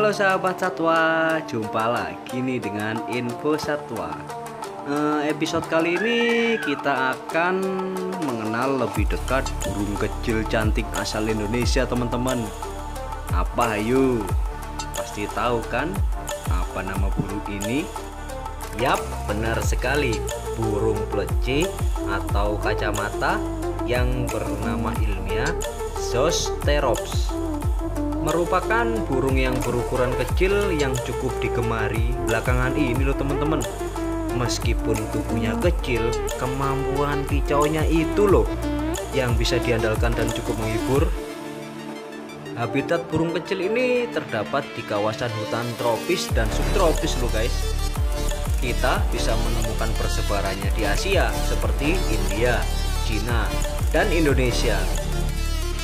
Halo sahabat satwa, jumpa lagi nih dengan info satwa. Episode kali ini kita akan mengenal lebih dekat burung kecil cantik asal Indonesia, teman-teman. Apa ayo? Pasti tahu kan apa nama burung ini? Yap, benar sekali. Burung pleci atau kacamata yang bernama ilmiah Zoosterops. Merupakan burung yang berukuran kecil yang cukup digemari belakangan ini loh teman-teman. Meskipun tubuhnya kecil, kemampuan kicaunya itu loh yang bisa diandalkan dan cukup menghibur. Habitat burung kecil ini terdapat di kawasan hutan tropis dan subtropis loh guys. Kita bisa menemukan persebarannya di Asia seperti India, Cina, dan Indonesia.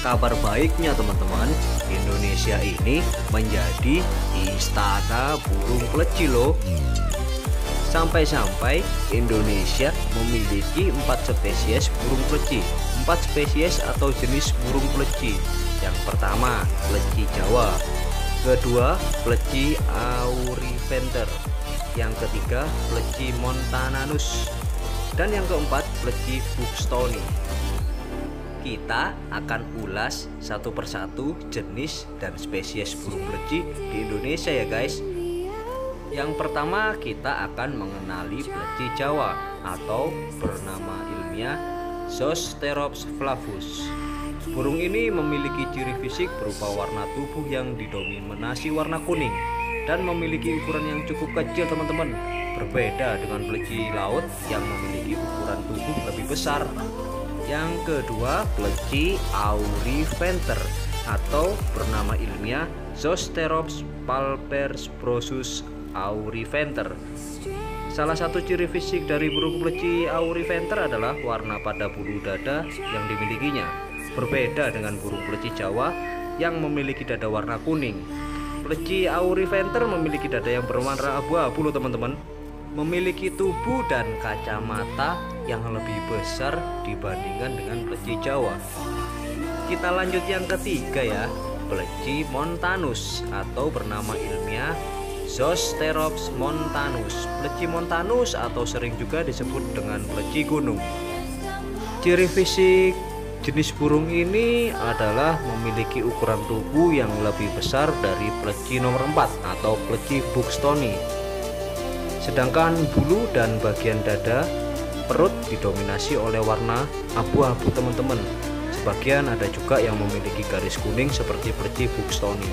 Kabar baiknya teman-teman, Indonesia ini menjadi istana burung pleci loh. Sampai-sampai Indonesia memiliki 4 spesies burung pleci, 4 spesies atau jenis burung pleci. Yang pertama, pleci Jawa. Kedua, pleci auriventer. Yang ketiga, pleci montananus. Dan yang keempat, pleci buxtoni. Kita akan ulas satu persatu jenis dan spesies burung pleci di Indonesia ya guys. Yang pertama kita akan mengenali pleci Jawa atau bernama ilmiah Zoosterops flavus. Burung ini memiliki ciri fisik berupa warna tubuh yang didominasi warna kuning dan memiliki ukuran yang cukup kecil teman-teman. Berbeda dengan pleci laut yang memiliki ukuran tubuh lebih besar. Yang kedua, pleci auriventer atau bernama ilmiah Zoosterops palpersbrosus auriventer. Salah satu ciri fisik dari burung pleci auriventer adalah warna pada bulu dada yang dimilikinya. Berbeda dengan burung pleci Jawa yang memiliki dada warna kuning. Pleci auriventer memiliki dada yang berwarna abu-abu loh teman-teman. Memiliki tubuh dan kacamata yang lebih besar dibandingkan dengan pleci Jawa. Kita lanjut yang ketiga ya, pleci montanus atau bernama ilmiah Zoosterops montanus. Pleci montanus atau sering juga disebut dengan pleci gunung. Ciri fisik jenis burung ini adalah memiliki ukuran tubuh yang lebih besar dari pleci nomor 4 atau pleci buxtoni. Sedangkan bulu dan bagian dada perut didominasi oleh warna abu-abu teman-teman. Sebagian ada juga yang memiliki garis kuning seperti pleci buxtoni.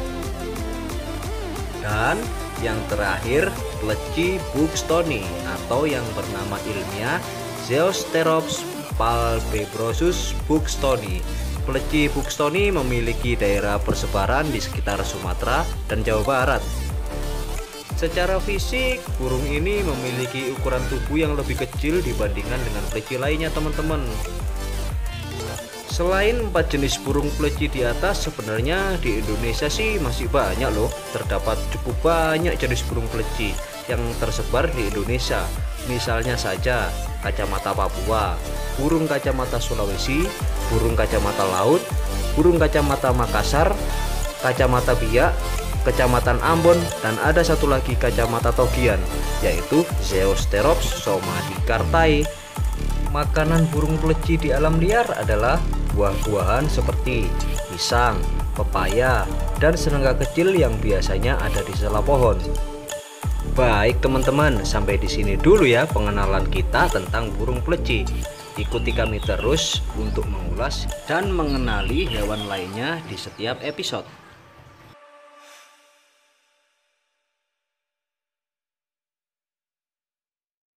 Dan yang terakhir, pleci buxtoni atau yang bernama ilmiah Zoosterops palpebrosus buxtoni. Pleci buxtoni memiliki daerah persebaran di sekitar Sumatera dan Jawa Barat. Secara fisik, burung ini memiliki ukuran tubuh yang lebih kecil dibandingkan dengan pleci lainnya teman-teman. Selain 4 jenis burung pleci di atas, sebenarnya di Indonesia sih masih banyak loh. Terdapat cukup banyak jenis burung pleci yang tersebar di Indonesia. Misalnya saja kacamata Papua, burung kacamata Sulawesi, burung kacamata laut, burung kacamata Makassar, kacamata biak, Kecamatan Ambon, dan ada satu lagi kacamata Togian, yaitu Zoosterops somadicartae. Makanan burung pleci di alam liar adalah buah-buahan seperti pisang, pepaya, dan serangga kecil yang biasanya ada di sela pohon. Baik teman-teman, sampai di sini dulu ya pengenalan kita tentang burung pleci. Ikuti kami terus untuk mengulas dan mengenali hewan lainnya di setiap episode.